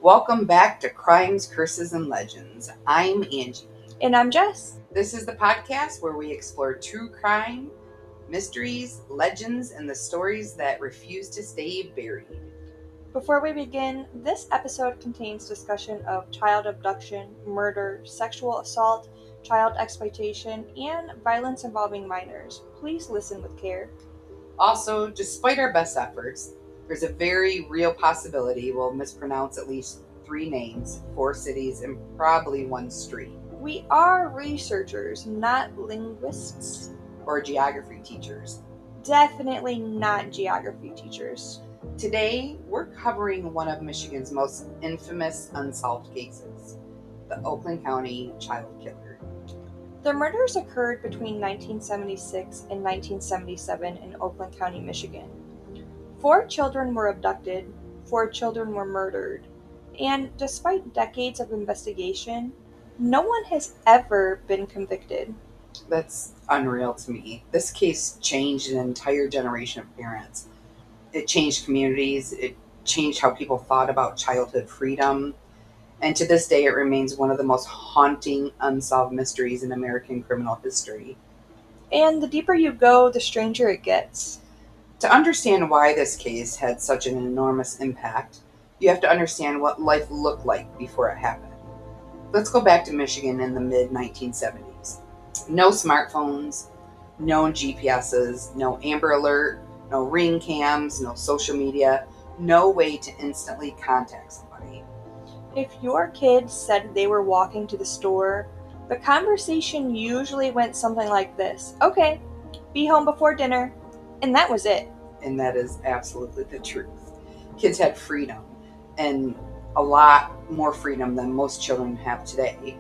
Welcome back to Crimes, Curses, and Legends. I'm Angie. And I'm Jess. This is the podcast where we explore true crime, mysteries, legends, and the stories that refuse to stay buried. Before we begin, this episode contains discussion of child abduction, murder, sexual assault, child exploitation, and violence involving minors. Please listen with care. Also, despite our best efforts, there's a very real possibility we'll mispronounce at least 3 names, 4 cities, and probably 1 street. We are researchers, not linguists. Or geography teachers. Definitely not geography teachers. Today, we're covering one of Michigan's most infamous unsolved cases, the Oakland County child killer. The murders occurred between 1976 and 1977 in Oakland County, Michigan. 4 children were abducted, 4 children were murdered, and despite decades of investigation, no one has ever been convicted. That's unreal to me. This case changed an entire generation of parents. It changed communities, it changed how people thought about childhood freedom, and to this day it remains one of the most haunting unsolved mysteries in American criminal history. And the deeper you go, the stranger it gets. To understand why this case had such an enormous impact, you have to understand what life looked like before it happened. Let's go back to Michigan in the mid-1970s. No smartphones, no GPSs, no Amber Alert, no ring cams, no social media, no way to instantly contact somebody. If your kid said they were walking to the store, the conversation usually went something like this. Okay, be home before dinner. And that was it. And that is absolutely the truth. Kids had freedom, and a lot more freedom than most children have today.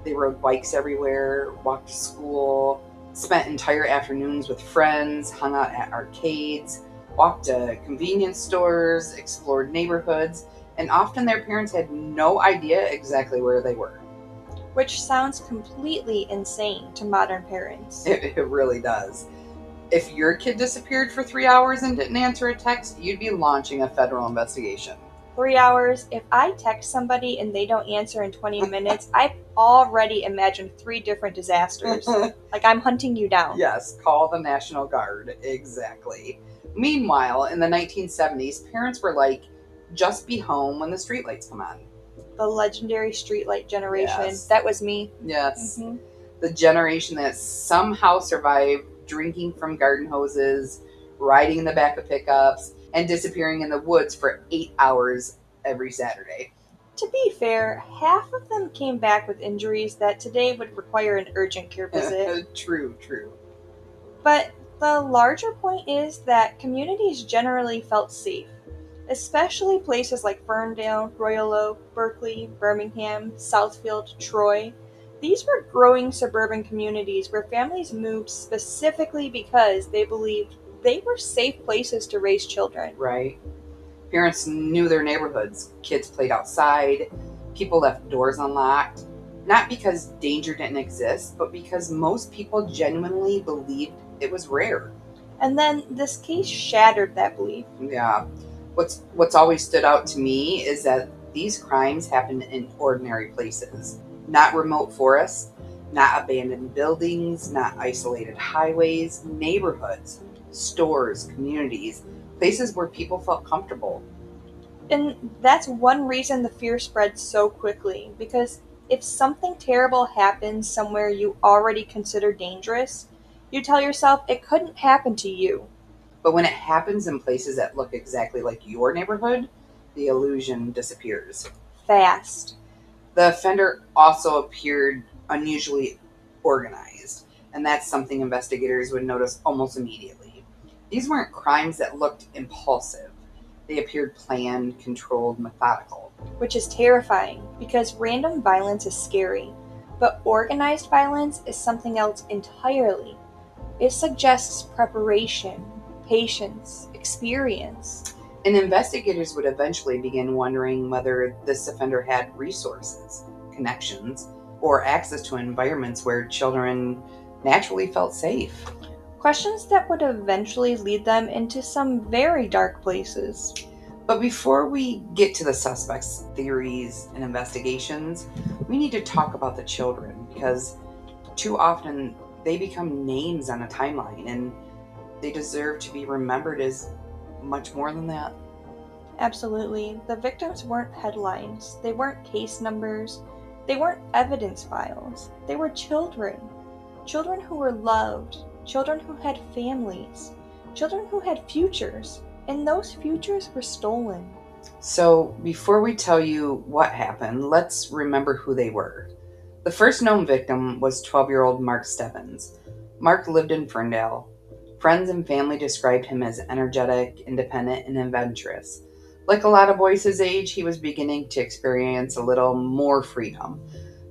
They rode bikes everywhere, walked to school, spent entire afternoons with friends, hung out at arcades, walked to convenience stores, explored neighborhoods, and often their parents had no idea exactly where they were. Which sounds completely insane to modern parents. It really does. If your kid disappeared for 3 hours and didn't answer a text, you'd be launching a federal investigation. 3 hours, if I text somebody and they don't answer in 20 minutes, I've already imagined 3 different disasters. Like I'm hunting you down. Yes, call the National Guard. Exactly. Meanwhile, in the 1970s, parents were like, just be home when the streetlights come on. The legendary streetlight generation. Yes. That was me. Yes. Mm-hmm. The generation that somehow survived drinking from garden hoses, riding in the back of pickups, and disappearing in the woods for 8 hours every Saturday. To be fair, half of them came back with injuries that today would require an urgent care visit. True. But the larger point is that communities generally felt safe, especially places like Ferndale, Royal Oak, Berkeley, Birmingham, Southfield, Troy. These were growing suburban communities where families moved specifically because they believed they were safe places to raise children. Right. Parents knew their neighborhoods. Kids played outside. People left doors unlocked. Not because danger didn't exist, but because most people genuinely believed it was rare. And then this case shattered that belief. Yeah. What's always stood out to me is that these crimes happened in ordinary places. Not remote forests, not abandoned buildings, not isolated highways, neighborhoods, stores, communities, places where people felt comfortable. And that's one reason the fear spread so quickly, because if something terrible happens somewhere you already consider dangerous, you tell yourself it couldn't happen to you. But when it happens in places that look exactly like your neighborhood, the illusion disappears. Fast. The offender also appeared unusually organized, and that's something investigators would notice almost immediately. These weren't crimes that looked impulsive. They appeared planned, controlled, methodical. Which is terrifying, because random violence is scary, but organized violence is something else entirely. It suggests preparation, patience, experience. And investigators would eventually begin wondering whether this offender had resources, connections, or access to environments where children naturally felt safe. Questions that would eventually lead them into some very dark places. But before we get to the suspects' theories and investigations, we need to talk about the children because too often they become names on a timeline and they deserve to be remembered as much more than that. Absolutely. The victims weren't headlines, they weren't case numbers, they weren't evidence files. They were children. Children who were loved, children who had families, children who had futures, and those futures were stolen. So, before we tell you what happened, let's remember who they were. The first known victim was 12-year-old Mark Stebbins. Mark lived in Ferndale. Friends and family described him as energetic, independent, and adventurous. Like a lot of boys his age, he was beginning to experience a little more freedom.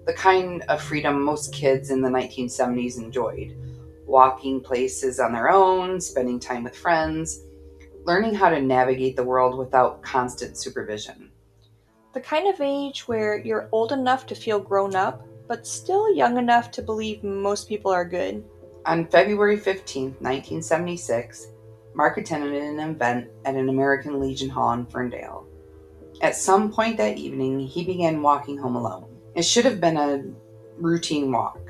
The kind of freedom most kids in the 1970s enjoyed. Walking places on their own, spending time with friends, learning how to navigate the world without constant supervision. The kind of age where you're old enough to feel grown up, but still young enough to believe most people are good. On February 15th, 1976, Mark attended an event at an American Legion Hall in Ferndale. At some point that evening, he began walking home alone. It should have been a routine walk,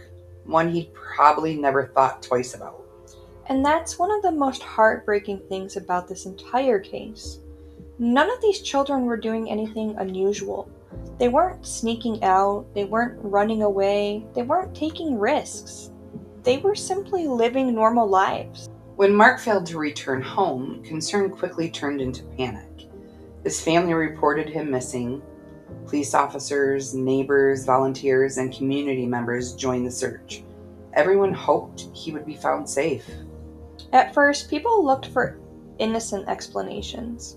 one he'd probably never thought twice about. And that's one of the most heartbreaking things about this entire case. None of these children were doing anything unusual. They weren't sneaking out, they weren't running away, they weren't taking risks. They were simply living normal lives. When Mark failed to return home, concern quickly turned into panic. His family reported him missing. Police officers, neighbors, volunteers, and community members joined the search. Everyone hoped he would be found safe. At first, people looked for innocent explanations.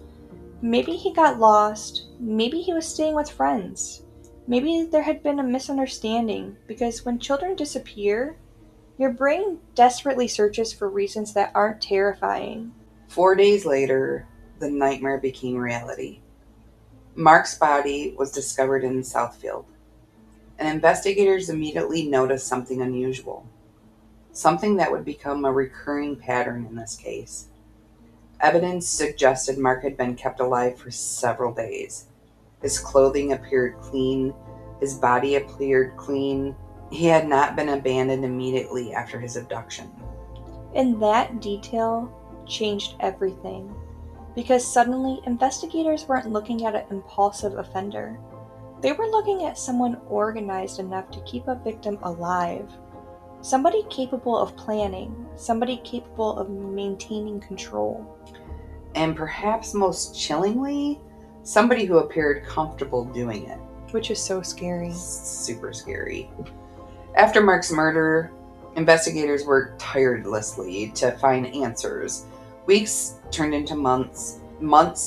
Maybe he got lost, maybe he was staying with friends, maybe there had been a misunderstanding, because when children disappear, your brain desperately searches for reasons that aren't terrifying. 4 days later, the nightmare became reality. Mark's body was discovered in Southfield, and investigators immediately noticed something unusual, something that would become a recurring pattern in this case. Evidence suggested Mark had been kept alive for several days. His clothing appeared clean, his body appeared clean. He had not been abandoned immediately after his abduction. And that detail changed everything. Because suddenly, investigators weren't looking at an impulsive offender. They were looking at someone organized enough to keep a victim alive. Somebody capable of planning, somebody capable of maintaining control. And perhaps most chillingly, somebody who appeared comfortable doing it. Which is so scary. Super scary. After Mark's murder, investigators worked tirelessly to find answers. Weeks turned into months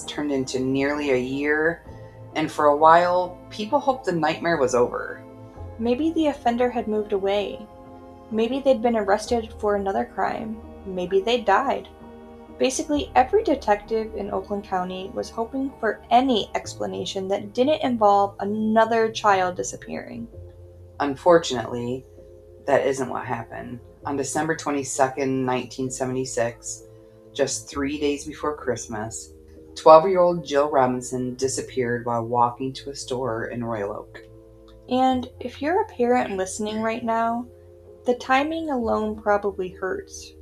turned into nearly a year, and for a while, people hoped the nightmare was over. Maybe the offender had moved away. Maybe they'd been arrested for another crime. Maybe they'd died. Basically, every detective in Oakland County was hoping for any explanation that didn't involve another child disappearing. Unfortunately, that isn't what happened. On December 22nd, 1976, just 3 days before Christmas, 12-year-old Jill Robinson disappeared while walking to a store in Royal Oak. And if you're a parent listening right now, the timing alone probably hurts.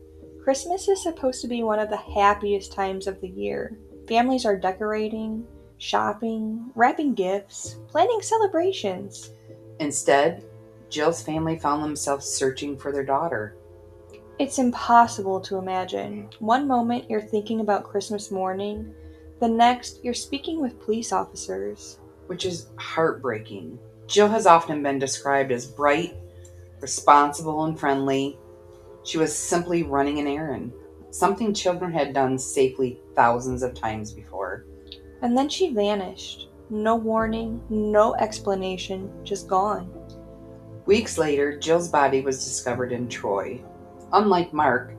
Christmas is supposed to be one of the happiest times of the year. Families are decorating, shopping, wrapping gifts, planning celebrations. Instead, Jill's family found themselves searching for their daughter. It's impossible to imagine. One moment you're thinking about Christmas morning, the next you're speaking with police officers. Which is heartbreaking. Jill has often been described as bright, responsible, and friendly. She was simply running an errand, something children had done safely thousands of times before. And then she vanished. No warning, no explanation, just gone. Weeks later, Jill's body was discovered in Troy. Unlike Mark,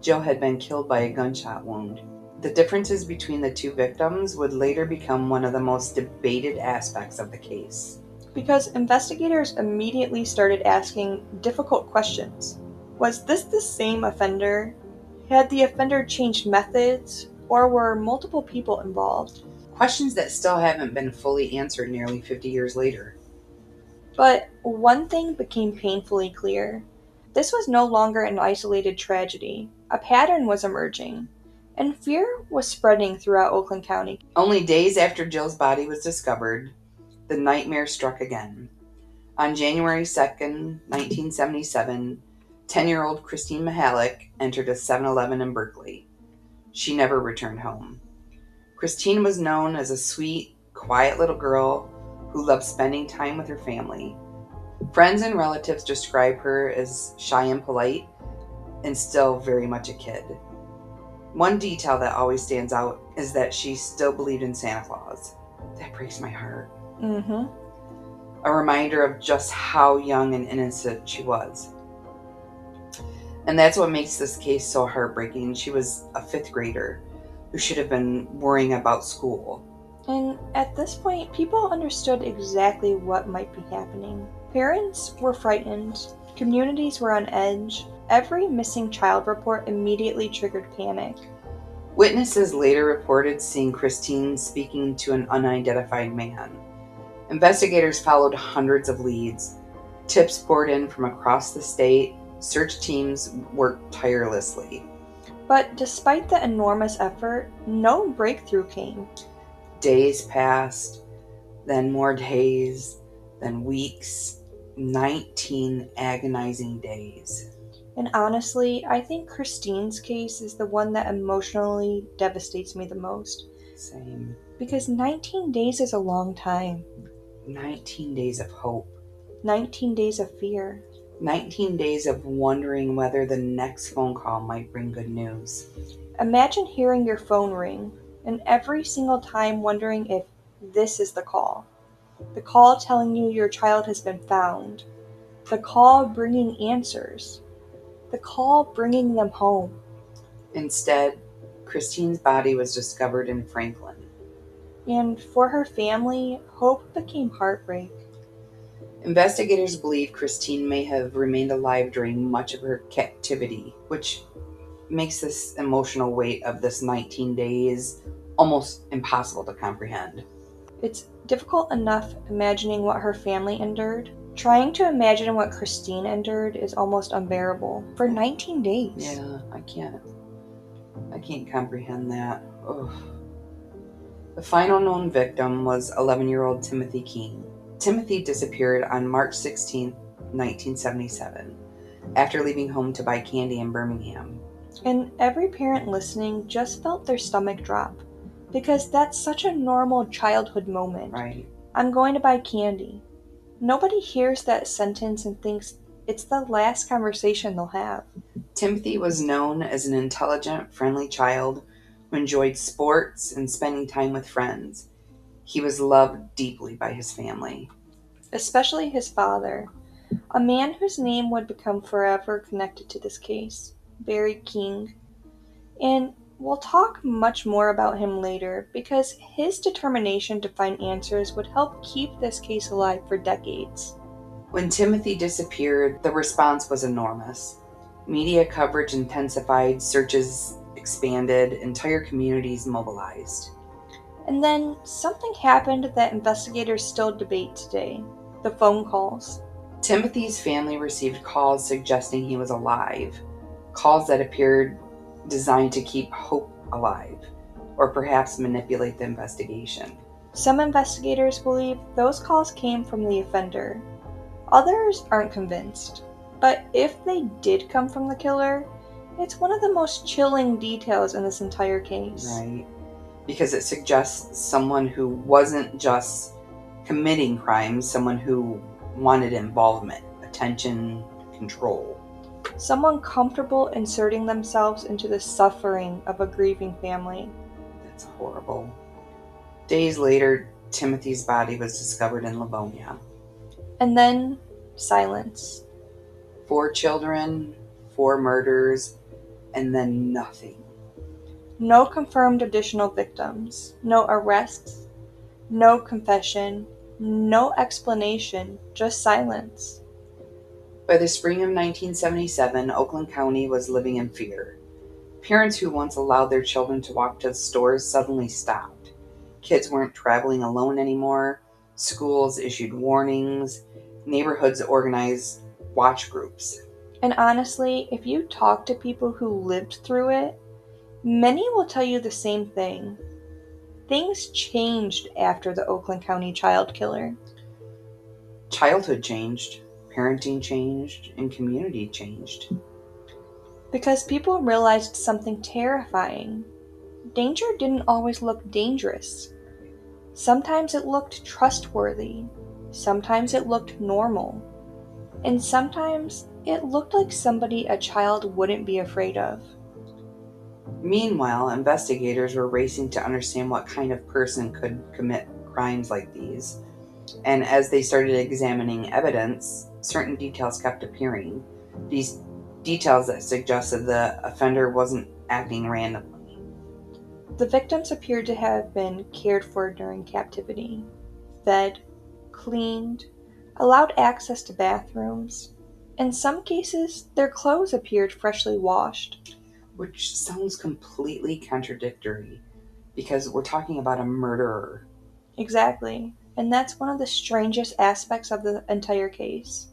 Jill had been killed by a gunshot wound. The differences between the two victims would later become one of the most debated aspects of the case. Because investigators immediately started asking difficult questions. Was this the same offender? Had the offender changed methods? Or were multiple people involved? Questions that still haven't been fully answered nearly 50 years later. But one thing became painfully clear. This was no longer an isolated tragedy. A pattern was emerging, and fear was spreading throughout Oakland County. Only days after Jill's body was discovered, the nightmare struck again. On January 2nd, 1977, 10-year-old Christine Mihalik entered a 7-Eleven in Berkeley. She never returned home. Christine was known as a sweet, quiet little girl who loved spending time with her family. Friends and relatives describe her as shy and polite, and still very much a kid. One detail that always stands out is that she still believed in Santa Claus. That breaks my heart. A reminder of just how young and innocent she was. And that's what makes this case so heartbreaking. She was a 5th grader who should have been worrying about school. And at this point, people understood exactly what might be happening. Parents were frightened, communities were on edge. Every missing child report immediately triggered panic. Witnesses later reported seeing Christine speaking to an unidentified man. Investigators followed hundreds of leads. Tips poured in from across the state. Search teams worked tirelessly. But despite the enormous effort, no breakthrough came. Days passed, then more days, then weeks, 19 agonizing days. And honestly, I think Christine's case is the one that emotionally devastates me the most. Same. Because 19 days is a long time. 19 days of hope. 19 days of fear. 19 days of wondering whether the next phone call might bring good news. Imagine hearing your phone ring, and every single time wondering if this is the call. The call telling you your child has been found. The call bringing answers. The call bringing them home. Instead, Christine's body was discovered in Franklin. And for her family, hope became heartbreak. Investigators believe Christine may have remained alive during much of her captivity, which makes this emotional weight of this 19 days almost impossible to comprehend. It's difficult enough imagining what her family endured. Trying to imagine what Christine endured is almost unbearable. For 19 days. Yeah, I can't comprehend that. Ugh. The final known victim was 11-year-old Timothy King. Timothy disappeared on March 16, 1977, after leaving home to buy candy in Birmingham. And every parent listening just felt their stomach drop, because that's such a normal childhood moment. Right. I'm going to buy candy. Nobody hears that sentence and thinks it's the last conversation they'll have. Timothy was known as an intelligent, friendly child who enjoyed sports and spending time with friends. He was loved deeply by his family. Especially his father, a man whose name would become forever connected to this case, Barry King. And we'll talk much more about him later because his determination to find answers would help keep this case alive for decades. When Timothy disappeared, the response was enormous. Media coverage intensified, searches expanded, entire communities mobilized. And then something happened that investigators still debate today: the phone calls. Timothy's family received calls suggesting he was alive, calls that appeared designed to keep hope alive, or perhaps manipulate the investigation. Some investigators believe those calls came from the offender. Others aren't convinced. But if they did come from the killer, it's one of the most chilling details in this entire case. Right. Because it suggests someone who wasn't just committing crimes, someone who wanted involvement, attention, control. Someone comfortable inserting themselves into the suffering of a grieving family. That's horrible. Days later, Timothy's body was discovered in Livonia. And then, silence. 4 children, 4 murders, and then nothing. No confirmed additional victims. No arrests. No confession. No explanation. Just silence. By the spring of 1977, Oakland County was living in fear. Parents who once allowed their children to walk to the stores suddenly stopped. Kids weren't traveling alone anymore. Schools issued warnings. Neighborhoods organized watch groups. And honestly, if you talk to people who lived through it, many will tell you the same thing. Things changed after the Oakland County child killer. Childhood changed, parenting changed, and community changed. Because people realized something terrifying. Danger didn't always look dangerous. Sometimes it looked trustworthy. Sometimes it looked normal. And sometimes it looked like somebody a child wouldn't be afraid of. Meanwhile, investigators were racing to understand what kind of person could commit crimes like these. And as they started examining evidence, certain details kept appearing. These details that suggested the offender wasn't acting randomly. The victims appeared to have been cared for during captivity, fed, cleaned, allowed access to bathrooms. In some cases, their clothes appeared freshly washed. Which sounds completely contradictory because we're talking about a murderer. Exactly, and that's one of the strangest aspects of the entire case.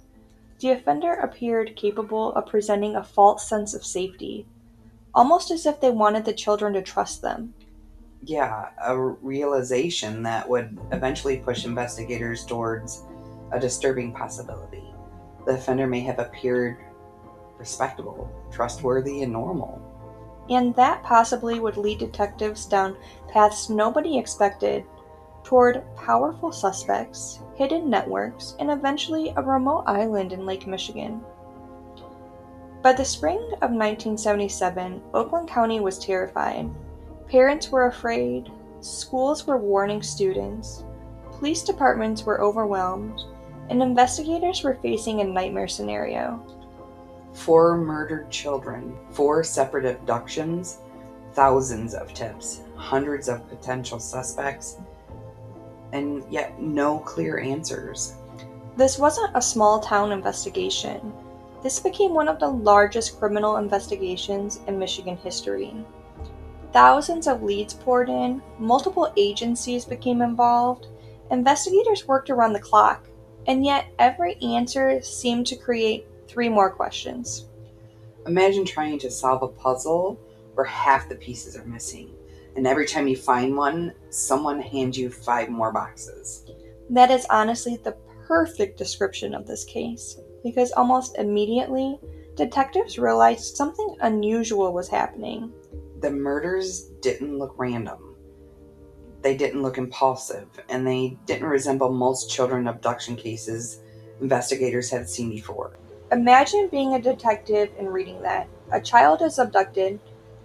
The offender appeared capable of presenting a false sense of safety, almost as if they wanted the children to trust them. Yeah, a realization that would eventually push investigators towards a disturbing possibility. The offender may have appeared respectable, trustworthy, and normal. And that possibly would lead detectives down paths nobody expected, toward powerful suspects, hidden networks, and eventually a remote island in Lake Michigan. By the spring of 1977, Oakland County was terrified. Parents were afraid, schools were warning students, police departments were overwhelmed, and investigators were facing a nightmare scenario. 4 murdered children, 4 separate abductions, thousands of tips, hundreds of potential suspects, and yet no clear answers. This wasn't a small town investigation. This became one of the largest criminal investigations in Michigan history. Thousands of leads poured in, multiple agencies became involved, investigators worked around the clock, and yet every answer seemed to create 3 more questions. Imagine trying to solve a puzzle where half the pieces are missing, and every time you find one, someone hands you 5 more boxes. That is honestly the perfect description of this case, because almost immediately, detectives realized something unusual was happening. The murders didn't look random. They didn't look impulsive, and they didn't resemble most children abduction cases investigators had seen before. Imagine being a detective and reading that. A child is abducted,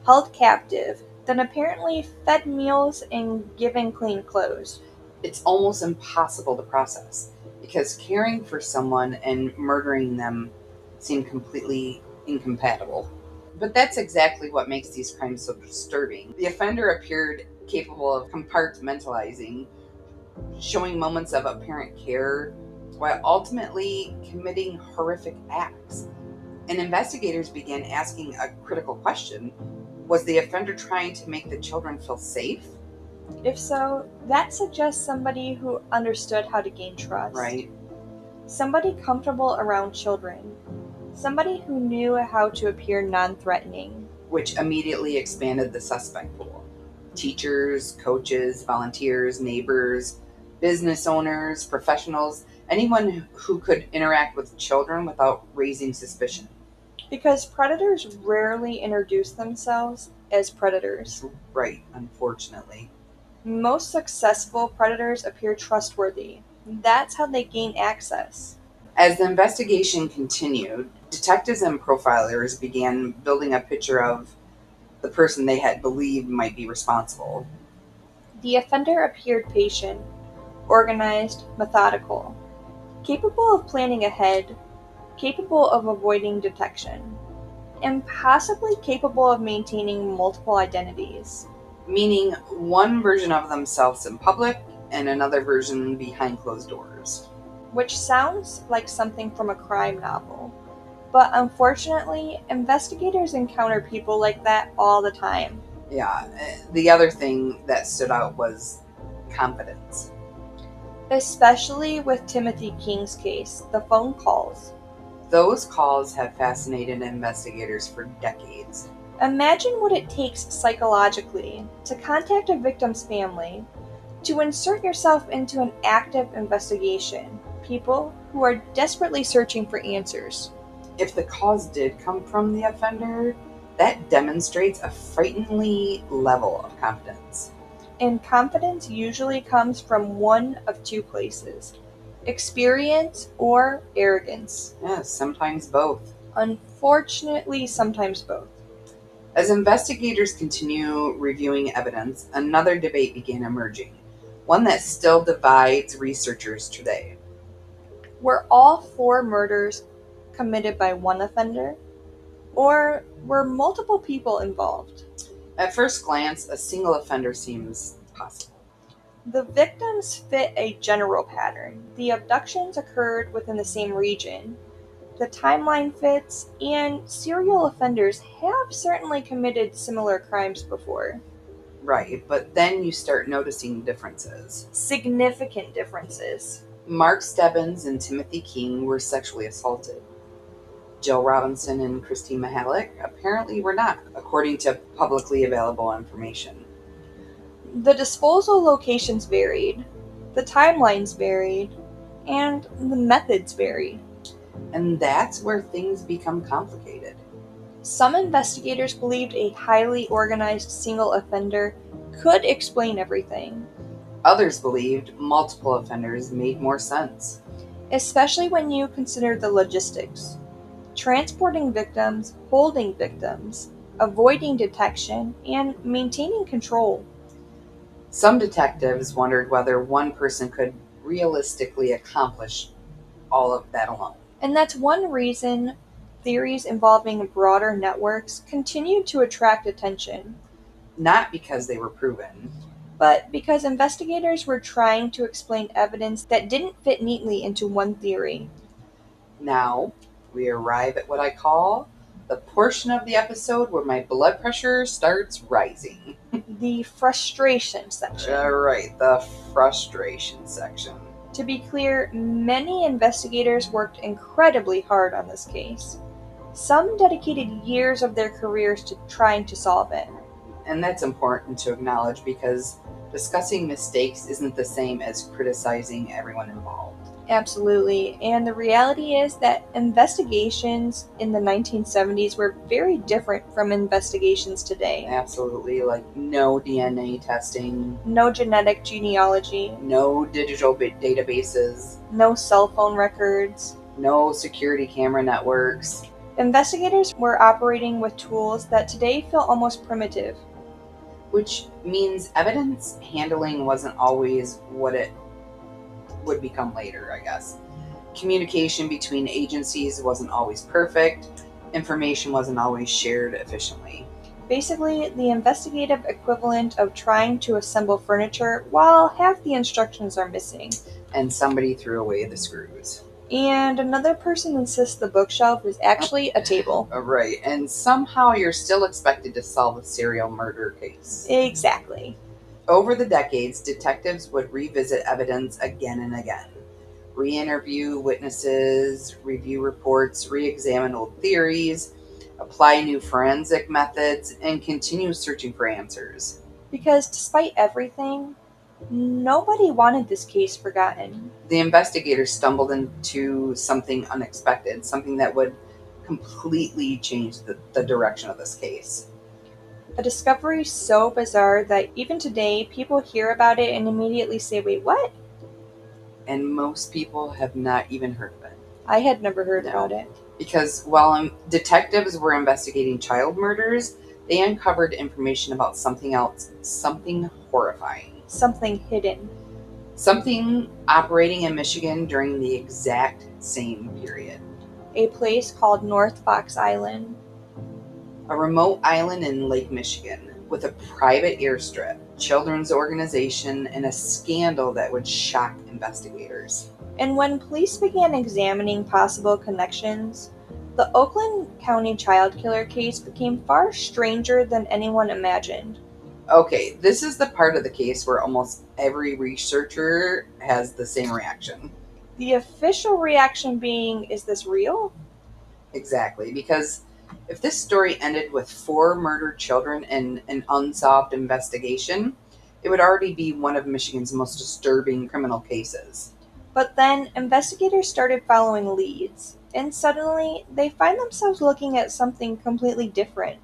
held captive, then apparently fed meals and given clean clothes. It's almost impossible to process because caring for someone and murdering them seem completely incompatible. But that's exactly what makes these crimes so disturbing. The offender appeared capable of compartmentalizing, showing moments of apparent care, while ultimately committing horrific acts. And investigators began asking a critical question: was the offender trying to make the children feel safe? If so, that suggests somebody who understood how to gain trust. Right? Somebody comfortable around children. Somebody who knew how to appear non threatening. Which immediately expanded the suspect pool. Teachers, coaches, volunteers, neighbors, business owners, professionals, anyone who could interact with children without raising suspicion. Because predators rarely introduce themselves as predators. Right, unfortunately. Most successful predators appear trustworthy. That's how they gain access. As the investigation continued, detectives and profilers began building a picture of the person they had believed might be responsible. The offender appeared patient, organized, methodical, capable of planning ahead, capable of avoiding detection, and possibly capable of maintaining multiple identities. Meaning one version of themselves in public and another version behind closed doors. Which sounds like something from a crime novel. But unfortunately, investigators encounter people like that all the time. Yeah, the other thing that stood out was confidence. Especially with Timothy King's case, the phone calls. Those calls have fascinated investigators for decades. Imagine what it takes psychologically to contact a victim's family, to insert yourself into an active investigation, people who are desperately searching for answers. If the calls did come from the offender, that demonstrates a frighteningly level of confidence. And confidence usually comes from one of two places: experience or arrogance. Yes, sometimes both. Unfortunately, sometimes both. As investigators continue reviewing evidence, another debate began emerging, one that still divides researchers today. Were all four murders committed by one offender? Or were multiple people involved? At first glance, a single offender seems possible. The victims fit a general pattern. The abductions occurred within the same region. The timeline fits, and serial offenders have certainly committed similar crimes before. Right, but then you start noticing differences. Significant differences. Mark Stebbins and Timothy King were sexually assaulted. Jill Robinson and Christine Mahalik apparently were not, according to publicly available information. The disposal locations varied, the timelines varied, and the methods varied. And that's where things become complicated. Some investigators believed a highly organized single offender could explain everything, Others believed multiple offenders made more sense. especially when you consider the logistics: transporting victims, holding victims, avoiding detection, and maintaining control. Some detectives wondered whether one person could realistically accomplish all of that alone. And that's one reason theories involving broader networks continued to attract attention, Not because they were proven. but because investigators were trying to explain evidence that didn't fit neatly into one theory. Now, we arrive at what I call the portion of the episode where my blood pressure starts rising. The frustration section. All right, the frustration section. To be clear, many investigators worked incredibly hard on this case. Some dedicated years of their careers to trying to solve it. And that's important to acknowledge because discussing mistakes isn't the same as criticizing everyone involved. Absolutely. And the reality is that investigations in the 1970s were very different from investigations today. Absolutely, like no DNA testing, No genetic genealogy, no digital databases, no cell phone records. no security camera networks. Investigators were operating with tools that today feel almost primitive. Which means evidence handling wasn't always what it would become later, I guess. Communication between agencies wasn't always perfect. Information wasn't always shared efficiently. Basically, the investigative equivalent of trying to assemble furniture while half the instructions are missing. And somebody threw away the screws. And another person insists the bookshelf is actually a table. Right, and somehow you're still expected to solve a serial murder case. Exactly. Over the decades, detectives would revisit evidence again and again, re-interview witnesses, review reports, re-examine old theories, apply new forensic methods, and continue searching for answers. Because despite everything, nobody wanted this case forgotten. The investigators stumbled into something unexpected, something that would completely change the direction of this case. A discovery so bizarre that even today people hear about it and immediately say, "Wait, what?" And most people have not even heard of it. I had never heard No. about it. Because while detectives were investigating child murders, they uncovered information about something else, something horrifying. Something hidden. Something operating in Michigan during the exact same period. A place called North Fox Island. A remote island in Lake Michigan with a private airstrip, children's organization, and a scandal that would shock investigators. And when police began examining possible connections, the Oakland County child killer case became far stranger than anyone imagined. Okay, this is the part of the case where almost every researcher has the same reaction. The official reaction being, is this real? Exactly, because if this story ended with four murdered children and an unsolved investigation, it would already be one of Michigan's most disturbing criminal cases. But then investigators started following leads, and suddenly they find themselves looking at something completely different.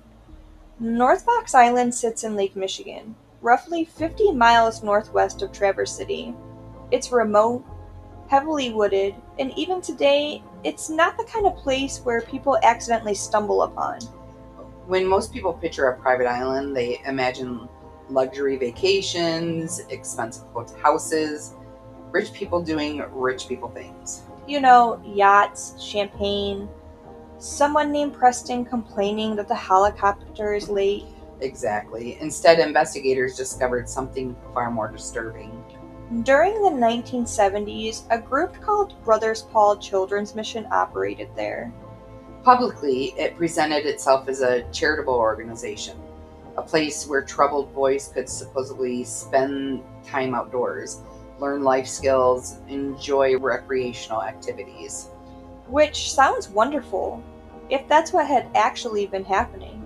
North Fox Island sits in Lake Michigan, roughly 50 miles northwest of Traverse City. It's remote, heavily wooded, and even today, it's not the kind of place where people accidentally stumble upon. When most people picture a private island, they imagine luxury vacations, expensive houses, rich people doing rich people things. You know, yachts, champagne, someone named Preston complaining that the helicopter is late. Exactly. Instead, investigators discovered something far more disturbing. During the 1970s, a group called Brothers Paul Children's Mission operated there, Publicly, it presented itself as a charitable organization, a place where troubled boys could supposedly spend time outdoors, learn life skills, enjoy recreational activities. which sounds wonderful, if that's what had actually been happening.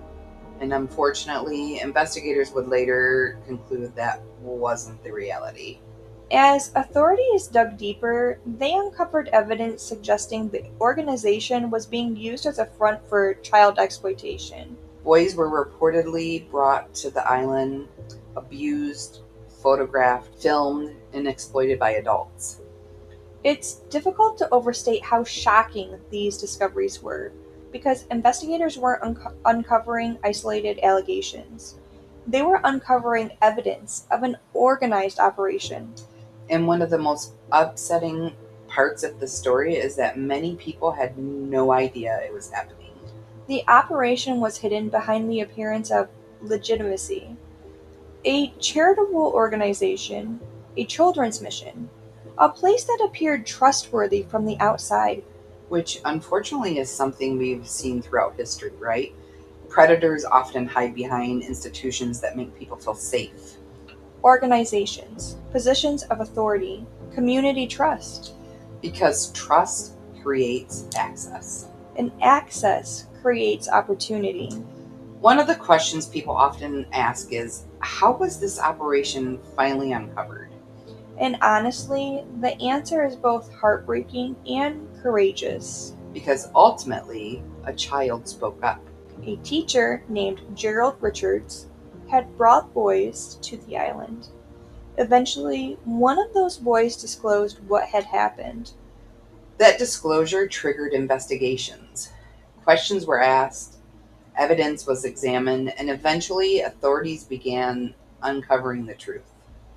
And unfortunately, investigators would later conclude that wasn't the reality. As authorities dug deeper, they uncovered evidence suggesting the organization was being used as a front for child exploitation. Boys were reportedly brought to the island, abused, photographed, filmed, and exploited by adults. It's difficult to overstate how shocking these discoveries were, because investigators weren't uncovering isolated allegations. They were uncovering evidence of an organized operation. And one of the most upsetting parts of the story is that many people had no idea it was happening. The operation was hidden behind the appearance of legitimacy. A charitable organization, a children's mission, a place that appeared trustworthy from the outside. Which unfortunately is something we've seen throughout history, right? Predators often hide behind institutions that make people feel safe. Organizations, positions of authority, community trust, Because trust creates access. and access creates opportunity. One of the questions people often ask is, how was this operation finally uncovered? And honestly, the answer is both heartbreaking and courageous. Because ultimately, a child spoke up. A teacher named Gerald Richards had brought boys to the island. Eventually, one of those boys disclosed what had happened. That disclosure triggered investigations. Questions were asked, evidence was examined, and eventually authorities began uncovering the truth.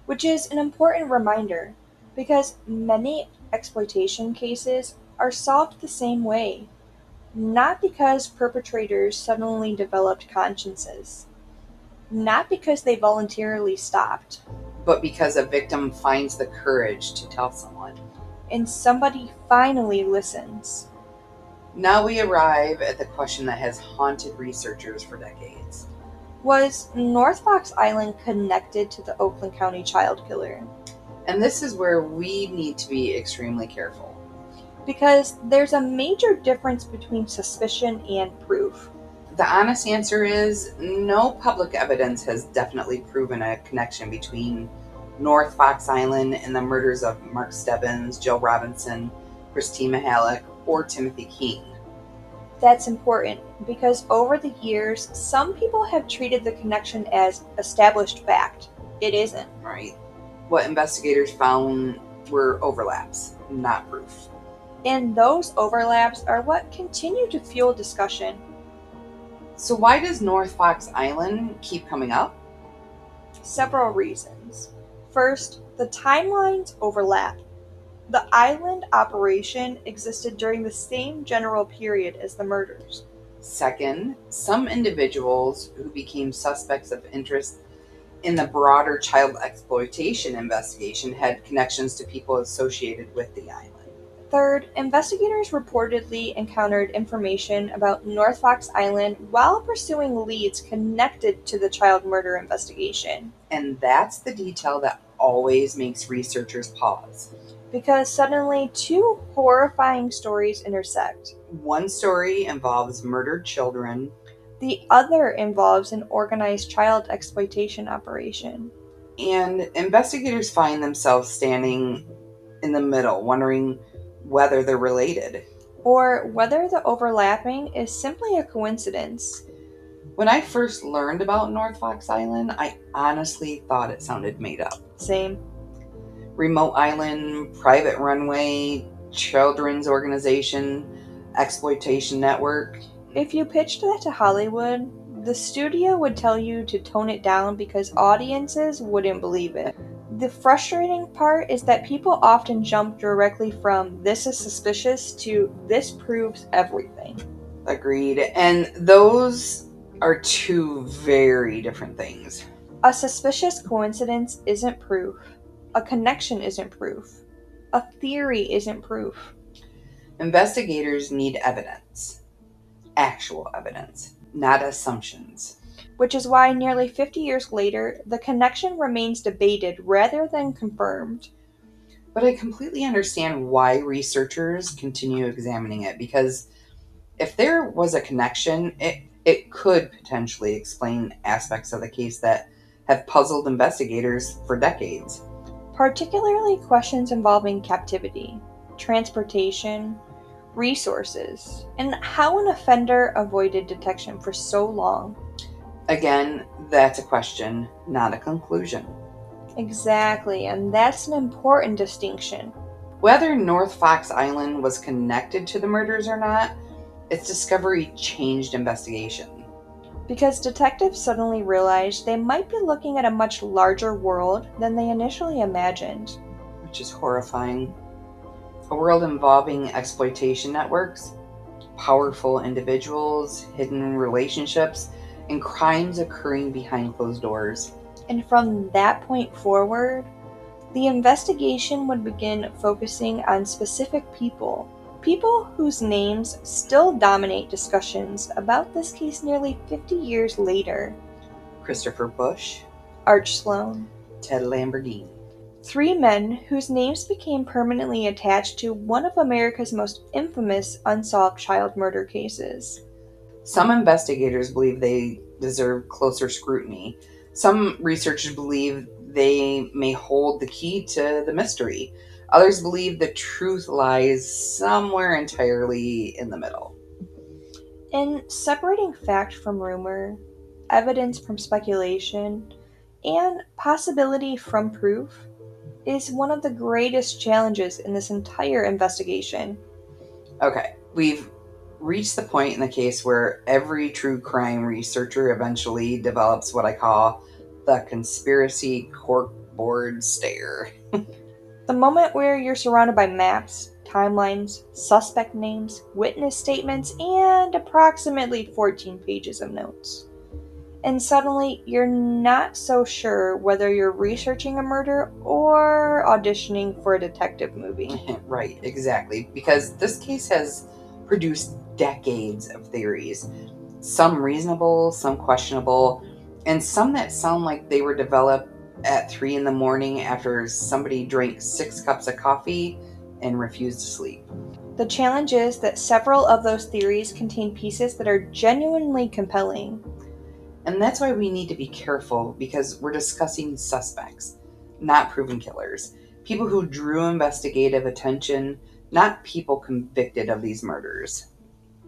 Which is an important reminder, because many exploitation cases are solved the same way, not because perpetrators suddenly developed consciences, not because they voluntarily stopped, But because a victim finds the courage to tell someone. and somebody finally listens. Now we arrive at the question that has haunted researchers for decades. Was North Fox Island connected to the Oakland County child killer? And this is where we need to be extremely careful. Because there's a major difference between suspicion and proof. The honest answer is no public evidence has definitely proven a connection between North Fox Island and the murders of Mark Stebbins, Joe Robinson, Christina Halleck, or Timothy King. That's important because over the years, some people have treated the connection as established fact. It isn't. Right? What investigators found were overlaps, not proof. And those overlaps are what continue to fuel discussion. So why does North Fox Island keep coming up? Several reasons. First, the timelines overlap. The island operation existed during the same general period as the murders. Second, some individuals who became suspects of interest in the broader child exploitation investigation had connections to people associated with the island. Third, investigators reportedly encountered information about North Fox Island while pursuing leads connected to the child murder investigation. And that's the detail that always makes researchers pause. Because suddenly two horrifying stories intersect. One story involves murdered children, the other involves an organized child exploitation operation. And investigators find themselves standing in the middle, wondering whether they're related. Or whether the overlapping is simply a coincidence. When I first learned about North Fox Island, I honestly thought it sounded made up. Same. Remote island, private runway, children's organization, exploitation network. If you pitched that to Hollywood, the studio would tell you to tone it down because audiences wouldn't believe it. The frustrating part is that people often jump directly from "this is suspicious" to "this proves everything." Agreed. And those are two very different things. A suspicious coincidence isn't proof. A connection isn't proof. A theory isn't proof. Investigators need evidence. Actual evidence, not assumptions. Which is why nearly 50 years later, the connection remains debated rather than confirmed. But I completely understand why researchers continue examining it, because if there was a connection, it could potentially explain aspects of the case that have puzzled investigators for decades. Particularly questions involving captivity, transportation, resources, and how an offender avoided detection for so long. Again, that's a question, not a conclusion. Exactly, and that's an important distinction. Whether North Fox Island was connected to the murders or not, its discovery changed investigation. Because detectives suddenly realized they might be looking at a much larger world than they initially imagined. Which is horrifying. A world involving exploitation networks, powerful individuals, hidden relationships, and crimes occurring behind closed doors. And from that point forward, the investigation would begin focusing on specific people whose names still dominate discussions about this case nearly 50 years later. Christopher Bush, Arch Sloan, Ted Lamborghini. 3 men whose names became permanently attached to one of America's most infamous unsolved child murder cases. Some investigators believe they deserve closer scrutiny. Some researchers believe they may hold the key to the mystery. Others believe the truth lies somewhere entirely in the middle. In separating fact from rumor, evidence from speculation, and possibility from proof is one of the greatest challenges in this entire investigation. Okay, we've reached the point in the case where every true crime researcher eventually develops what I call the conspiracy corkboard stare. The moment where you're surrounded by maps, timelines, suspect names, witness statements, and approximately 14 pages of notes. And suddenly, you're not so sure whether you're researching a murder or auditioning for a detective movie. Right, exactly. Because this case has produced decades of theories. Some reasonable, some questionable, and some that sound like they were developed at 3 a.m. after somebody drank 6 cups of coffee and refused to sleep. The challenge is that several of those theories contain pieces that are genuinely compelling. And that's why we need to be careful, because we're discussing suspects, not proven killers. People who drew investigative attention, not people convicted of these murders.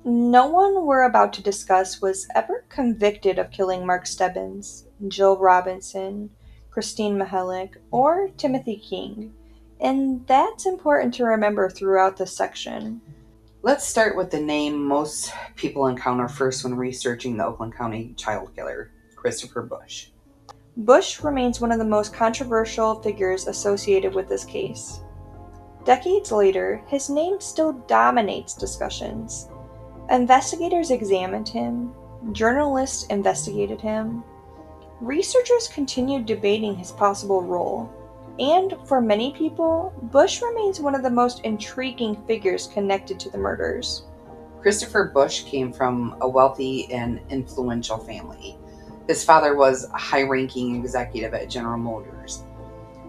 No one we're about to discuss was ever convicted of killing Mark Stebbins, Jill Robinson, Christine Mihalik, or Timothy King. And that's important to remember throughout this section. Let's start with the name most people encounter first when researching the Oakland County child killer, Christopher Bush. Bush remains one of the most controversial figures associated with this case. Decades later, his name still dominates discussions. Investigators examined him, journalists investigated him, researchers continued debating his possible role. And for many people, Bush remains one of the most intriguing figures connected to the murders. Christopher Bush came from a wealthy and influential family. His father was a high-ranking executive at General Motors.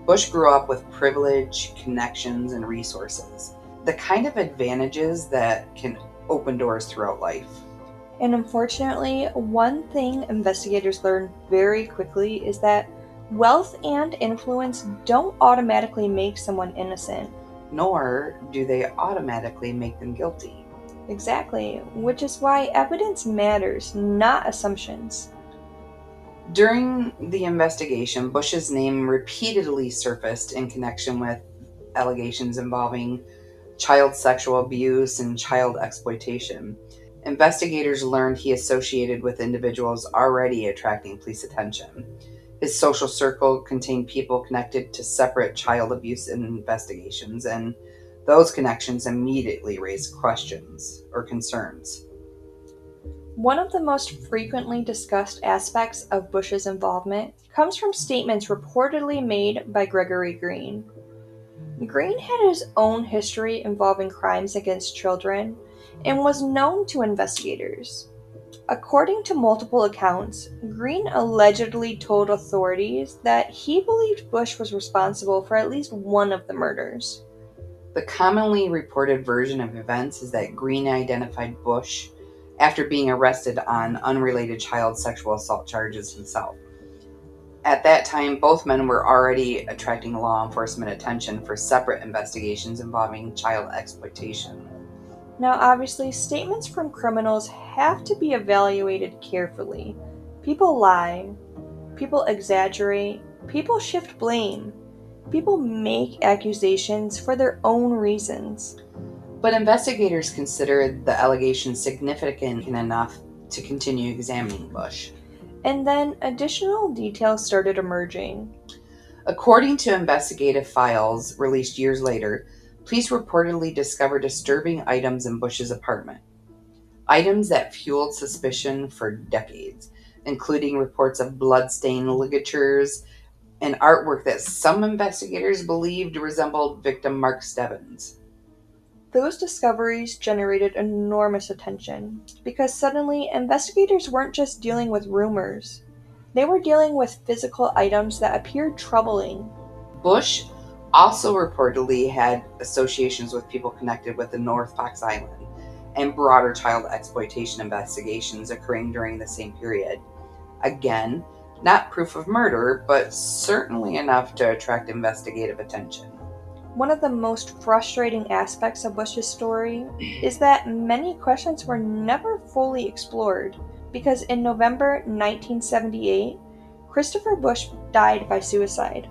Bush grew up with privilege, connections, and resources, the kind of advantages that can open doors throughout life. And unfortunately, one thing investigators learned very quickly is that wealth and influence don't automatically make someone innocent. Nor do they automatically make them guilty. Exactly, which is why evidence matters, not assumptions. During the investigation, Bush's name repeatedly surfaced in connection with allegations involving child sexual abuse and child exploitation. Investigators learned he associated with individuals already attracting police attention. His social circle contained people connected to separate child abuse investigations, and those connections immediately raised questions or concerns. One of the most frequently discussed aspects of Bush's involvement comes from statements reportedly made by Gregory Green. Green had his own history involving crimes against children and was known to investigators. According to multiple accounts, Green allegedly told authorities that he believed Bush was responsible for at least one of the murders. The commonly reported version of events is that Green identified Bush after being arrested on unrelated child sexual assault charges himself. At that time, both men were already attracting law enforcement attention for separate investigations involving child exploitation. Now, obviously, statements from criminals have to be evaluated carefully. People lie, people exaggerate, people shift blame, people make accusations for their own reasons. But investigators considered the allegations significant enough to continue examining Bush. And then additional details started emerging. According to investigative files released years later, police reportedly discovered disturbing items in Bush's apartment. Items that fueled suspicion for decades, including reports of blood-stained ligatures and artwork that some investigators believed resembled victim Mark Stebbins. Those discoveries generated enormous attention because suddenly investigators weren't just dealing with rumors, they were dealing with physical items that appeared troubling. Bush also reportedly had associations with people connected with the North Fox Island and broader child exploitation investigations occurring during the same period. Again, not proof of murder, but certainly enough to attract investigative attention. One of the most frustrating aspects of Bush's story is that many questions were never fully explored because in November 1978, Christopher Bush died by suicide.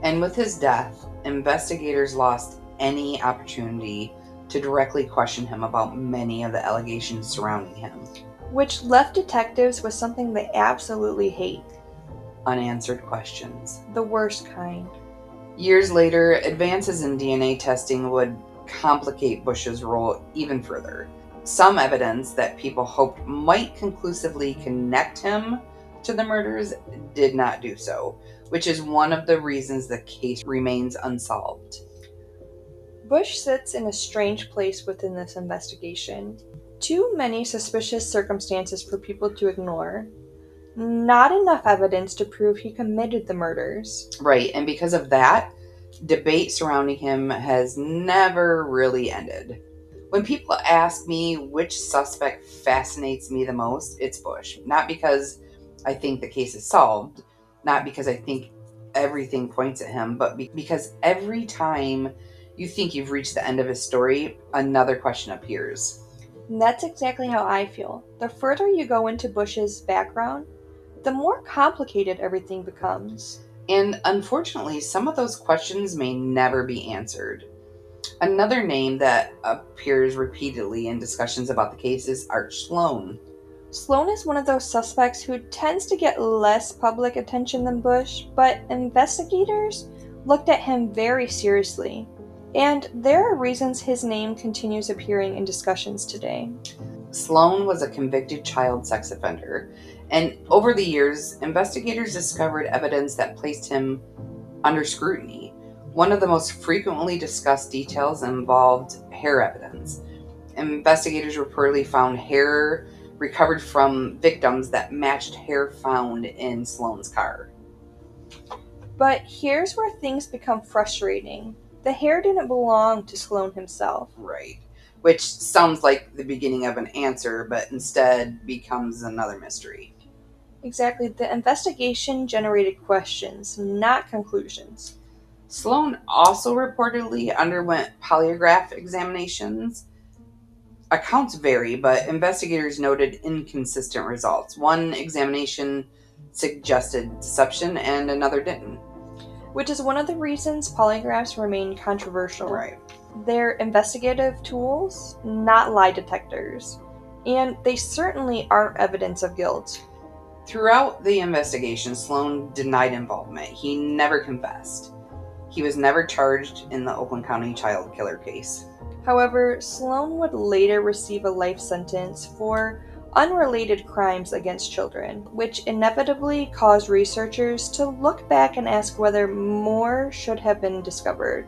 And with his death, investigators lost any opportunity to directly question him about many of the allegations surrounding him. Which left detectives with something they absolutely hate: unanswered questions. the worst kind. Years later, advances in DNA testing would complicate Bush's role even further. Some evidence that people hoped might conclusively connect him to the murders did not do so, which is one of the reasons the case remains unsolved. Bush sits in a strange place within this investigation. Too many suspicious circumstances for people to ignore. Not enough evidence to prove he committed the murders. Right, and because of that, debate surrounding him has never really ended. When people ask me which suspect fascinates me the most, it's Bush. Not because I think the case is solved, not because I think everything points at him, but because every time you think you've reached the end of his story, another question appears. And that's exactly how I feel. The further you go into Bush's background, the more complicated everything becomes. And unfortunately, some of those questions may never be answered. Another name that appears repeatedly in discussions about the case is Art Sloan. Sloan is one of those suspects who tends to get less public attention than Bush, but investigators looked at him very seriously. And there are reasons his name continues appearing in discussions today. Sloan was a convicted child sex offender, and over the years, investigators discovered evidence that placed him under scrutiny. One of the most frequently discussed details involved hair evidence. Investigators reportedly found hair recovered from victims that matched hair found in Sloane's car. But here's where things become frustrating. The hair didn't belong to Sloane himself. Right. Which sounds like the beginning of an answer, but instead becomes another mystery. Exactly, the investigation generated questions, not conclusions. Sloane also reportedly underwent polygraph examinations. Accounts vary, but investigators noted inconsistent results. One examination suggested deception and another didn't. Which is one of the reasons polygraphs remain controversial. Right. They're investigative tools, not lie detectors. And they certainly aren't evidence of guilt. Throughout the investigation, Sloane denied involvement. He never confessed. He was never charged in the Oakland County child killer case. However, Sloane would later receive a life sentence for unrelated crimes against children, which inevitably caused researchers to look back and ask whether more should have been discovered.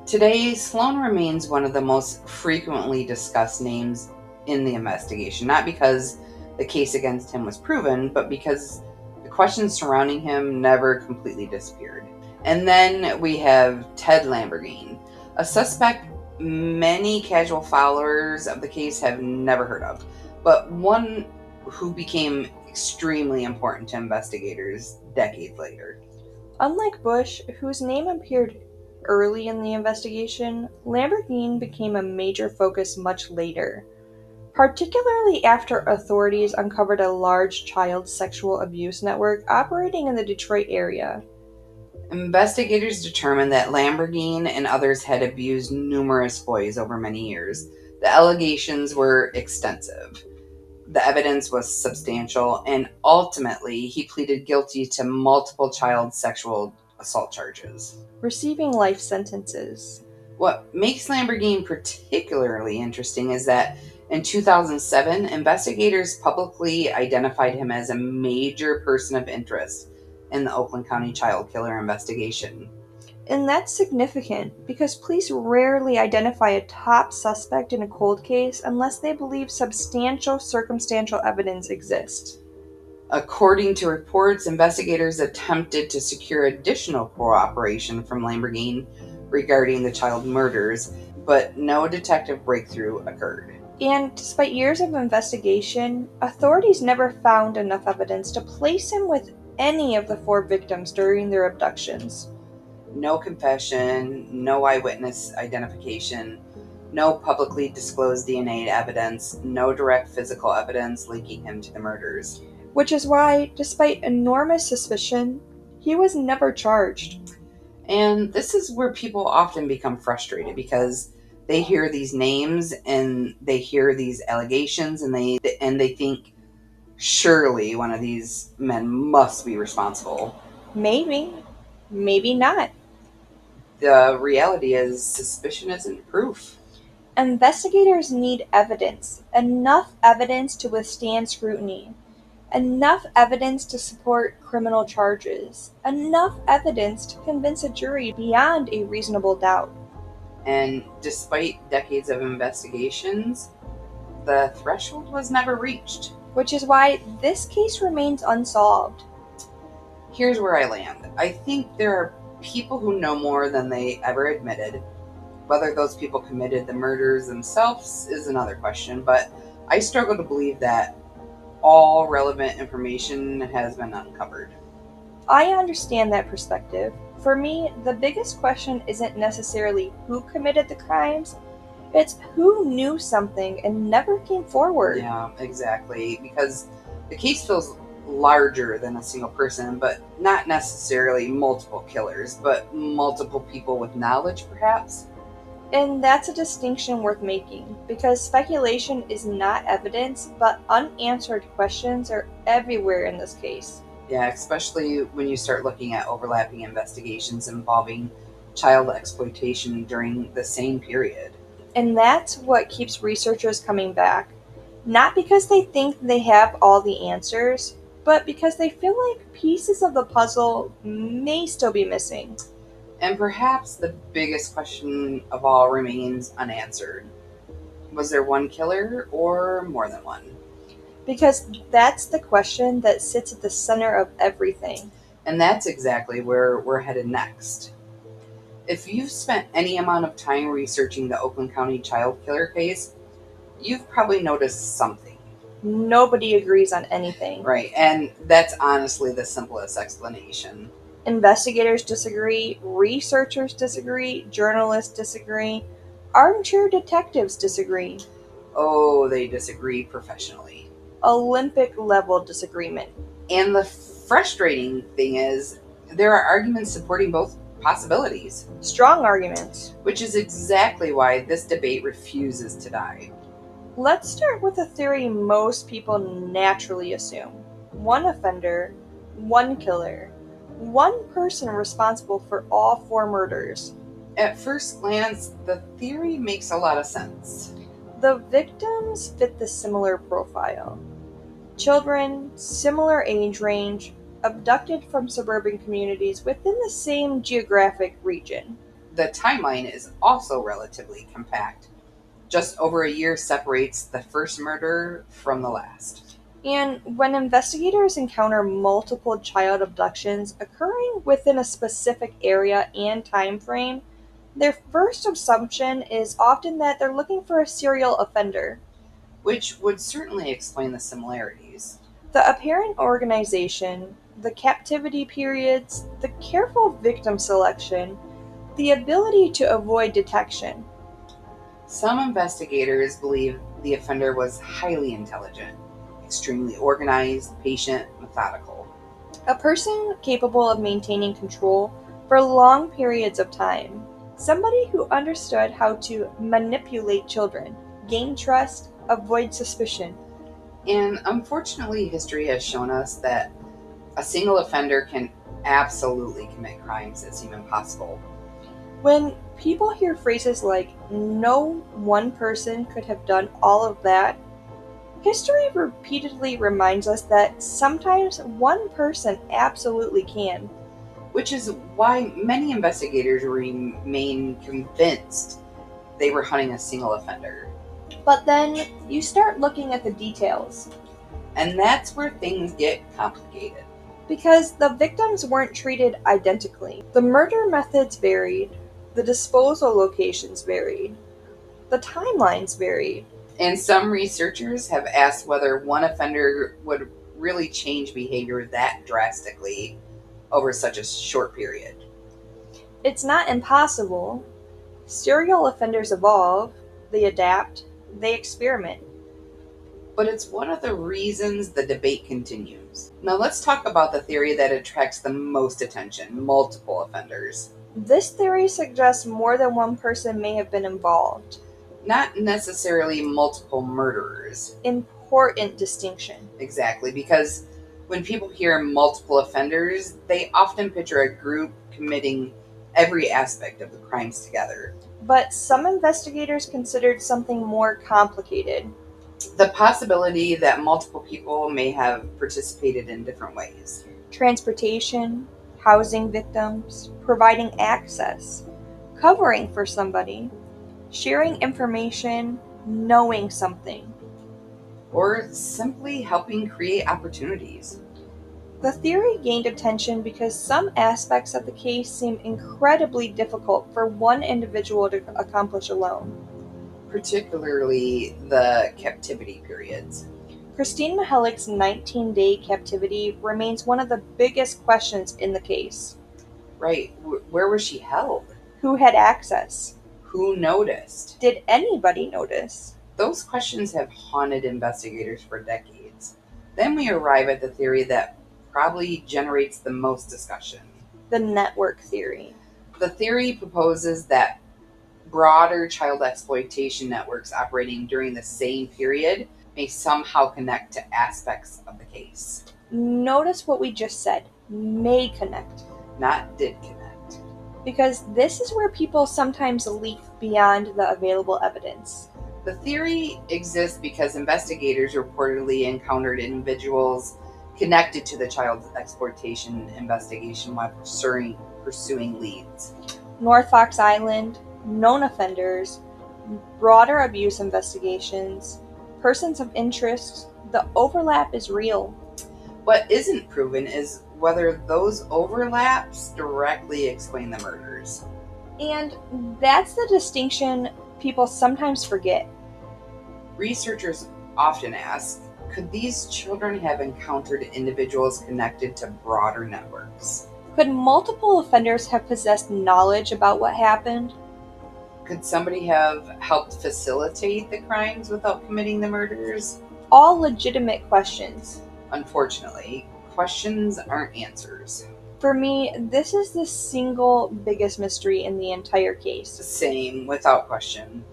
Today, Sloane remains one of the most frequently discussed names in the investigation, not because the case against him was proven, but because the questions surrounding him never completely disappeared. And then we have Ted Lamborghini, a suspect many casual followers of the case have never heard of, but one who became extremely important to investigators decades later. Unlike Bush, whose name appeared early in the investigation, Lamborghini became a major focus much later, particularly after authorities uncovered a large child sexual abuse network operating in the Detroit area. Investigators determined that Lamborghini and others had abused numerous boys over many years. The allegations were extensive. The evidence was substantial, and ultimately, he pleaded guilty to multiple child sexual assault charges. Receiving life sentences. What makes Lamborghini particularly interesting is that in 2007, investigators publicly identified him as a major person of interest in the Oakland County child killer investigation. And that's significant because police rarely identify a top suspect in a cold case unless they believe substantial circumstantial evidence exists. According to reports, investigators attempted to secure additional cooperation from Lamborghini regarding the child murders, but no detective breakthrough occurred. And despite years of investigation, authorities never found enough evidence to place him with any of the 4 victims during their abductions. No confession, no eyewitness identification, no publicly disclosed DNA evidence, no direct physical evidence linking him to the murders. Which is why, despite enormous suspicion, he was never charged. And this is where people often become frustrated because they hear these names and they hear these allegations and they think surely one of these men must be responsible. Maybe, maybe not. The reality is suspicion isn't proof. Investigators need evidence, enough evidence to withstand scrutiny, enough evidence to support criminal charges, enough evidence to convince a jury beyond a reasonable doubt. And despite decades of investigations, the threshold was never reached. Which is why this case remains unsolved. Here's where I land. I think there are people who know more than they ever admitted. Whether those people committed the murders themselves is another question, but I struggle to believe that all relevant information has been uncovered. I understand that perspective. For me, the biggest question isn't necessarily who committed the crimes, it's who knew something and never came forward. Yeah, exactly. Because the case feels larger than a single person, but not necessarily multiple killers, but multiple people with knowledge, perhaps. And that's a distinction worth making, because speculation is not evidence, but unanswered questions are everywhere in this case. Yeah, especially when you start looking at overlapping investigations involving child exploitation during the same period. And that's what keeps researchers coming back. Not because they think they have all the answers, but because they feel like pieces of the puzzle may still be missing. And perhaps the biggest question of all remains unanswered. Was there one killer or more than one? Because that's the question that sits at the center of everything. And that's exactly where we're headed next. If you've spent any amount of time researching the Oakland County child killer case, you've probably noticed something. Nobody agrees on anything. Right, and that's honestly the simplest explanation. Investigators disagree, researchers disagree, journalists disagree, armchair detectives disagree. Oh, they disagree professionally. Olympic level disagreement. And the frustrating thing is, there are arguments supporting both possibilities, Strong arguments. which is exactly why this debate refuses to die. Let's start with a theory most people naturally assume. One offender, one killer, one person responsible for all 4 murders. At first glance, the theory makes a lot of sense. The victims fit the similar profile. Children, similar age range, abducted from suburban communities within the same geographic region. The timeline is also relatively compact. Just over a year separates the first murder from the last. And when investigators encounter multiple child abductions occurring within a specific area and time frame, their first assumption is often that they're looking for a serial offender. Which would certainly explain the similarities. The apparent organization, the captivity periods, the careful victim selection, the ability to avoid detection. Some investigators believe the offender was highly intelligent, extremely organized, patient, methodical. A person capable of maintaining control for long periods of time. Somebody who understood how to manipulate children, gain trust, avoid suspicion. And unfortunately, history has shown us that a single offender can absolutely commit crimes that seem impossible. When people hear phrases like, no one person could have done all of that, history repeatedly reminds us that sometimes one person absolutely can. Which is why many investigators remain convinced they were hunting a single offender. But then you start looking at the details. And that's where things get complicated. Because the victims weren't treated identically. The murder methods varied, the disposal locations varied, the timelines varied. And some researchers have asked whether one offender would really change behavior that drastically over such a short period. It's not impossible. Serial offenders evolve, they adapt, they experiment. But it's one of the reasons the debate continues. Now let's talk about the theory that attracts the most attention, multiple offenders. This theory suggests more than one person may have been involved. Not necessarily multiple murderers. Important distinction. Exactly, because when people hear multiple offenders, they often picture a group committing every aspect of the crimes together. But some investigators considered something more complicated. The possibility that multiple people may have participated in different ways. Transportation, housing victims, providing access, covering for somebody, sharing information, knowing something. Or simply helping create opportunities. The theory gained attention because some aspects of the case seem incredibly difficult for one individual to accomplish alone. Particularly the captivity periods. Christine Mihelich's 19-day captivity remains one of the biggest questions in the case. Right. Where was she held? Who had access? Who noticed? Did anybody notice? Those questions have haunted investigators for decades. Then we arrive at the theory that probably generates the most discussion. The network theory. The theory proposes that broader child exploitation networks operating during the same period may somehow connect to aspects of the case. Notice what we just said. May connect. Not did connect. Because this is where people sometimes leap beyond the available evidence. The theory exists because investigators reportedly encountered individuals connected to the child exploitation investigation while pursuing leads. North Fox Island, known offenders, broader abuse investigations, persons of interest, the overlap is real. What isn't proven is whether those overlaps directly explain the murders. And that's the distinction people sometimes forget. Researchers often ask, could these children have encountered individuals connected to broader networks? Could multiple offenders have possessed knowledge about what happened? Could somebody have helped facilitate the crimes without committing the murders? All legitimate questions. Unfortunately, questions aren't answers. For me, this is the single biggest mystery in the entire case. Same, without question.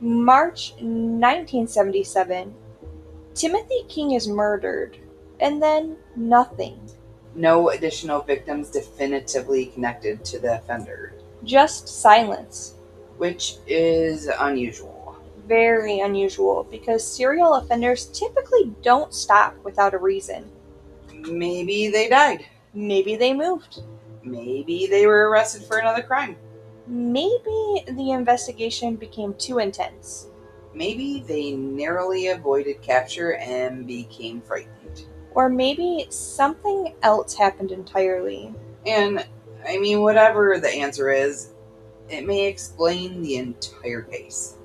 March 1977, Timothy King is murdered, and then nothing. No additional victims definitively connected to the offender, Just silence. which is unusual. Very unusual because serial offenders typically don't stop without a reason. Maybe they died. Maybe they moved. Maybe they were arrested for another crime. Maybe the investigation became too intense. Maybe they narrowly avoided capture and became frightened. Or maybe something else happened entirely. And, whatever the answer is, it may explain the entire case.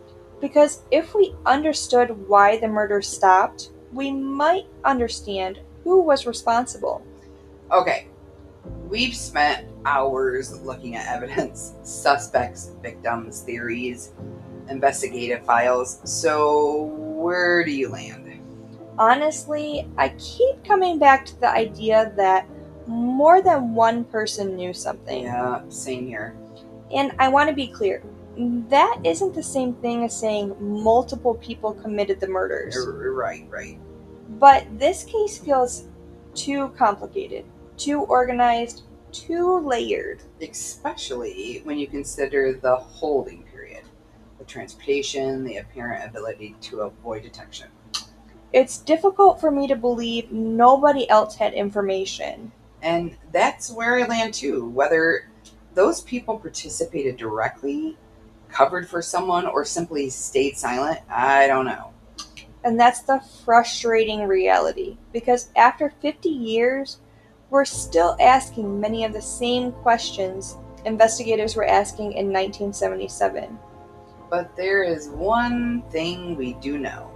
Because if we understood why the murder stopped, we might understand who was responsible. Okay, we've spent hours looking at evidence, suspects, victims, theories, investigative files. So, where do you land? Honestly, I keep coming back to the idea that more than one person knew something. Yeah, same here. And I want to be clear, that isn't the same thing as saying multiple people committed the murders. Right. But this case feels too complicated, too organized, too layered. Especially when you consider the holding period, the transportation, the apparent ability to avoid detection. It's difficult for me to believe nobody else had information. And that's where I land too. Whether those people participated directly, covered for someone, or simply stayed silent, I don't know. And that's the frustrating reality, because after 50 years, we're still asking many of the same questions investigators were asking in 1977. But there is one thing we do know.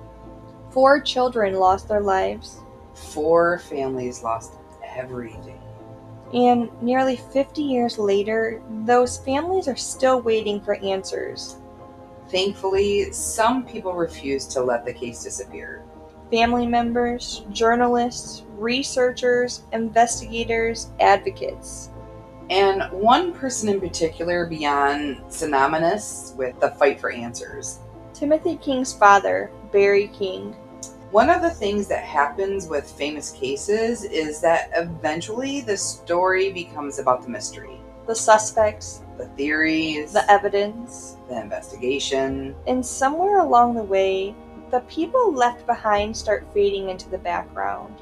4 children lost their lives. 4 families lost everything. And nearly 50 years later, those families are still waiting for answers. Thankfully, some people refuse to let the case disappear. Family members, journalists, researchers, investigators, advocates. And one person in particular beyond synonymous with the fight for answers. Timothy King's father, Barry King. One of the things that happens with famous cases is that eventually the story becomes about the mystery, The suspects, the theories, the evidence. the investigation. And somewhere along the way, the people left behind start fading into the background.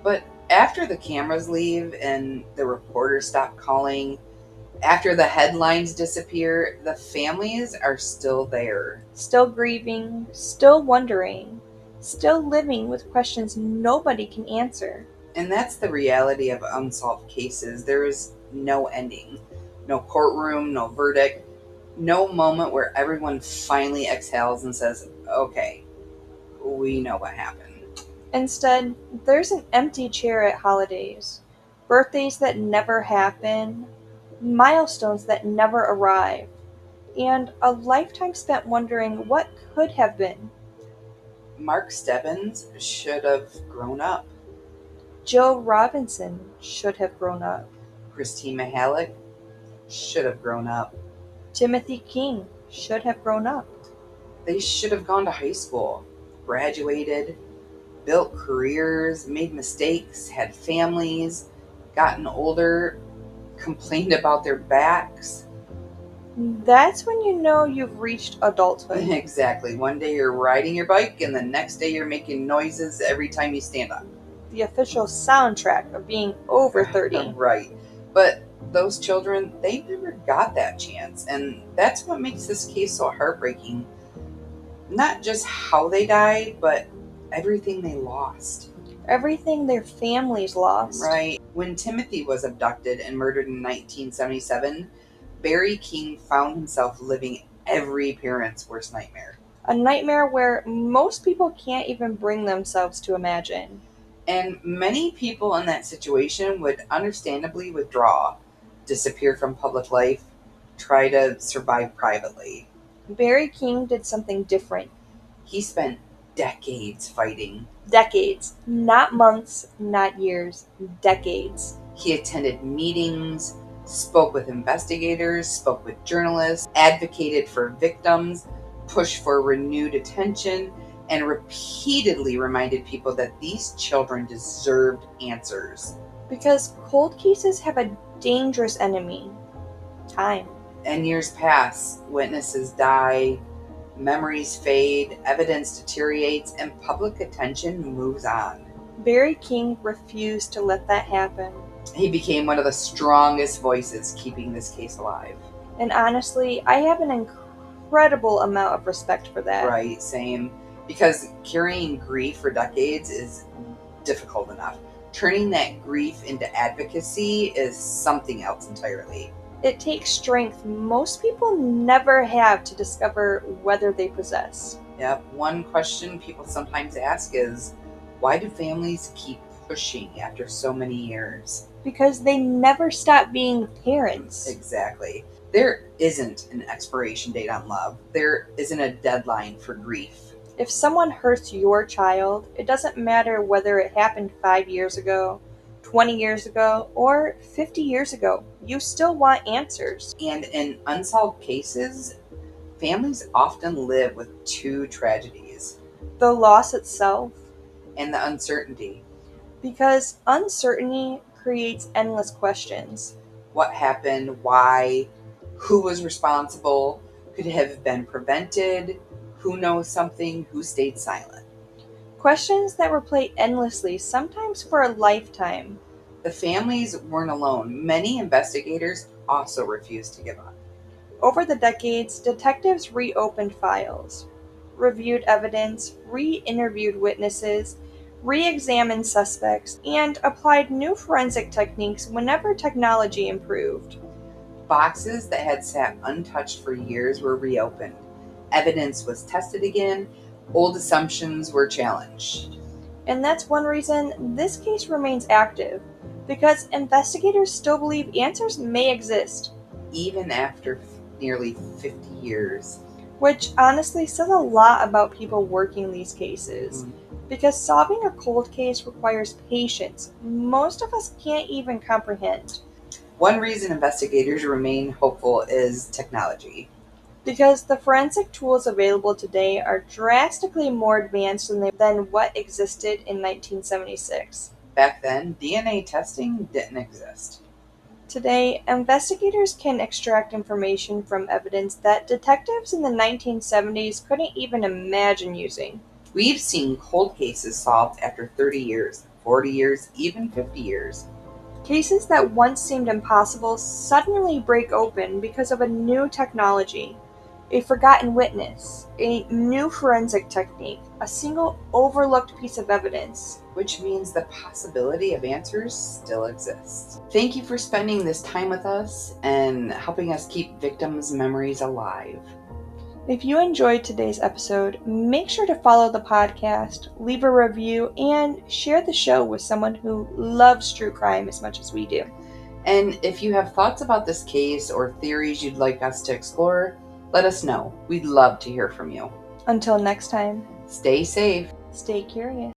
But after the cameras leave and the reporters stop calling, after the headlines disappear, the families are still there. Still grieving, still wondering, still living with questions nobody can answer. And that's the reality of unsolved cases. There is no ending, no courtroom, no verdict, no moment where everyone finally exhales and says, okay, we know what happened. Instead, there's an empty chair at holidays, birthdays that never happen, milestones that never arrive, and a lifetime spent wondering what could have been. Mark Stebbins should have grown up. Joe Robinson should have grown up. Christine Mihalik should have grown up. Timothy King should have grown up. They should have gone to high school, graduated, built careers, made mistakes, had families, gotten older, complained about their backs. That's when you know you've reached adulthood. Exactly. One day you're riding your bike and the next day you're making noises every time you stand up. the official soundtrack of being over 30. Right. But those children, they never got that chance. And that's what makes this case so heartbreaking. Not just how they died, but everything they lost. Everything their families lost. Right. When Timothy was abducted and murdered in 1977, Barry King found himself living every parent's worst nightmare. A nightmare where most people can't even bring themselves to imagine. And many people in that situation would understandably withdraw, disappear from public life, try to survive privately. Barry King did something different. He spent decades fighting. Decades. Not months, not years. Decades. He attended meetings, spoke with investigators, spoke with journalists, advocated for victims, pushed for renewed attention, and repeatedly reminded people that these children deserved answers. Because cold cases have a dangerous enemy: time. And years pass, witnesses die, memories fade, evidence deteriorates, and public attention moves on. Barry King refused to let that happen. He became one of the strongest voices keeping this case alive. And honestly, I have an incredible amount of respect for that. Right, same. Because carrying grief for decades is difficult enough. Turning that grief into advocacy is something else entirely. It takes strength most people never have to discover whether they possess. Yep, one question people sometimes ask is, why do families keep pushing after so many years? Because they never stop being parents. Exactly. There isn't an expiration date on love. There isn't a deadline for grief. If someone hurts your child, it doesn't matter whether it happened 5 years ago, 20 years ago, or 50 years ago. You still want answers. And in unsolved cases, families often live with two tragedies: The loss itself, and the uncertainty. because uncertainty creates endless questions. What happened? Why? Who was responsible? Could it have been prevented? Who knows something? Who stayed silent? Questions that replay endlessly, sometimes for a lifetime. The families weren't alone. Many investigators also refused to give up. Over the decades, detectives reopened files, reviewed evidence, re-interviewed witnesses, re-examined suspects, and applied new forensic techniques whenever technology improved. Boxes that had sat untouched for years were reopened. Evidence was tested again. Old assumptions were challenged. And that's one reason this case remains active, because investigators still believe answers may exist. Even after nearly 50 years. Which honestly says a lot about people working these cases. Because solving a cold case requires patience most of us can't even comprehend. One reason investigators remain hopeful is technology. Because the forensic tools available today are drastically more advanced than what existed in 1976. Back then, DNA testing didn't exist. Today, investigators can extract information from evidence that detectives in the 1970s couldn't even imagine using. We've seen cold cases solved after 30 years, 40 years, even 50 years. Cases that once seemed impossible suddenly break open because of a new technology. A forgotten witness, a new forensic technique, a single overlooked piece of evidence. Which means the possibility of answers still exists. Thank you for spending this time with us and helping us keep victims' memories alive. If you enjoyed today's episode, make sure to follow the podcast, leave a review, and share the show with someone who loves true crime as much as we do. And if you have thoughts about this case or theories you'd like us to explore, let us know. We'd love to hear from you. Until next time, Stay safe. stay curious.